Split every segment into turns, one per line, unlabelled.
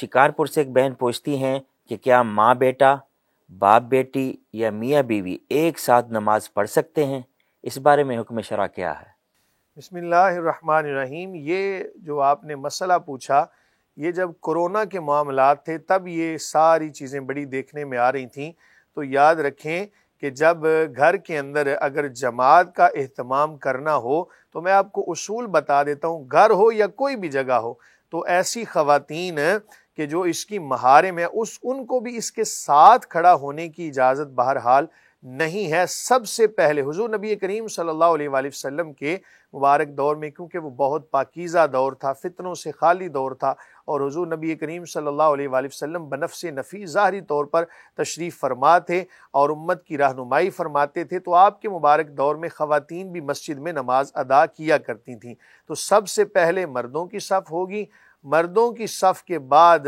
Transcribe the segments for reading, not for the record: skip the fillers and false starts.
شکارپور سے ایک بہن پوچھتی ہیں کہ کیا ماں بیٹا، باپ بیٹی یا میاں بیوی ایک ساتھ نماز پڑھ سکتے ہیں؟ اس بارے میں حکم شرع کیا ہے؟
بسم اللہ الرحمن الرحیم۔ یہ جو آپ نے مسئلہ پوچھا، یہ جب کرونا کے معاملات تھے تب یہ ساری چیزیں بڑی دیکھنے میں آ رہی تھیں۔ تو یاد رکھیں کہ جب گھر کے اندر اگر جماعت کا اہتمام کرنا ہو تو میں آپ کو اصول بتا دیتا ہوں، گھر ہو یا کوئی بھی جگہ ہو، تو ایسی خواتین کہ جو اس کی محارم ہے ان کو بھی اس کے ساتھ کھڑا ہونے کی اجازت بہرحال نہیں ہے۔ سب سے پہلے حضور نبی کریم صلی اللہ علیہ وآلہ وسلم کے مبارک دور میں، کیونکہ وہ بہت پاکیزہ دور تھا، فتنوں سے خالی دور تھا، اور حضور نبی کریم صلی اللہ علیہ وآلہ وسلم بنفس نفیس ظاہری طور پر تشریف فرما تھے اور امت کی رہنمائی فرماتے تھے، تو آپ کے مبارک دور میں خواتین بھی مسجد میں نماز ادا کیا کرتی تھیں۔ تو سب سے پہلے مردوں کی صف ہوگی، مردوں کی صف کے بعد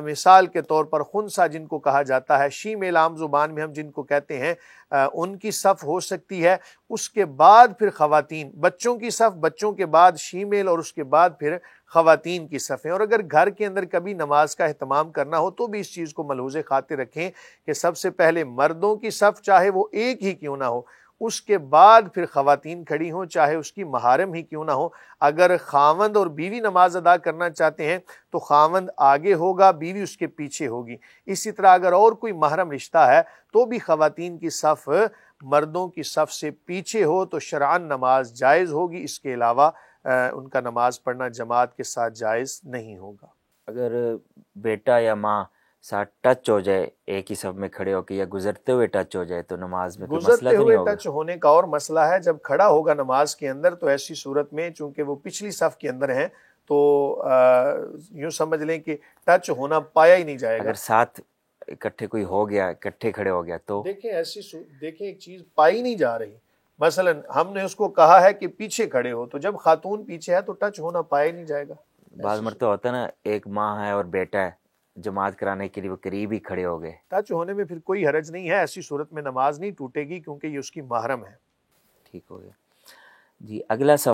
مثال کے طور پر خنثی جن کو کہا جاتا ہے، شیمیل عام زبان میں ہم جن کو کہتے ہیں، ان کی صف ہو سکتی ہے۔ اس کے بعد پھر خواتین، بچوں کی صف، بچوں کے بعد شیمیل، اور اس کے بعد پھر خواتین کی صفیں۔ اور اگر گھر کے اندر کبھی نماز کا اہتمام کرنا ہو تو بھی اس چیز کو ملحوظ خاطر رکھیں کہ سب سے پہلے مردوں کی صف، چاہے وہ ایک ہی کیوں نہ ہو، اس کے بعد پھر خواتین کھڑی ہوں، چاہے اس کی محارم ہی کیوں نہ ہو۔ اگر خاوند اور بیوی نماز ادا کرنا چاہتے ہیں تو خاوند آگے ہوگا، بیوی اس کے پیچھے ہوگی۔ اسی طرح اگر اور کوئی محرم رشتہ ہے تو بھی خواتین کی صف مردوں کی صف سے پیچھے ہو تو شرعاً نماز جائز ہوگی، اس کے علاوہ ان کا نماز پڑھنا جماعت کے ساتھ جائز نہیں ہوگا۔
اگر بیٹا یا ماں ساتھ ٹچ ہو جائے، ایک ہی صف میں کھڑے ہو کے، یا گزرتے ہوئے ٹچ ہو جائے، تو نماز میں کوئی مسئلہ
گزرتے
تو
ہوئے
نہیں ہوگا؟
ٹچ ہونے کا اور مسئلہ ہے، جب کھڑا ہوگا نماز کے اندر تو ایسی صورت میں چونکہ وہ پچھلی صف کے اندر ہیں تو یوں سمجھ لیں کہ ٹچ ہونا پایا ہی نہیں جائے گا۔
اگر ساتھ اکٹھے کوئی ہو گیا، اکٹھے کھڑے ہو گیا تو
دیکھیں دیکھیں ایک چیز پائی نہیں جا رہی۔ مثلا ہم نے اس کو کہا ہے کہ پیچھے کھڑے ہو، تو جب خاتون پیچھے ہے تو ٹچ ہونا پایا ہی نہیں جائے گا۔
بعض مرتبہ ہوتا ہے نا، ایک ماں ہے اور بیٹا ہے، جماعت کرانے کے لیے وہ قریب ہی کھڑے ہو گئے،
ٹچ ہونے میں پھر کوئی حرج نہیں ہے، ایسی صورت میں نماز نہیں ٹوٹے گی کیونکہ یہ اس کی محرم ہے۔
ٹھیک ہو گیا جی۔ اگلا سوال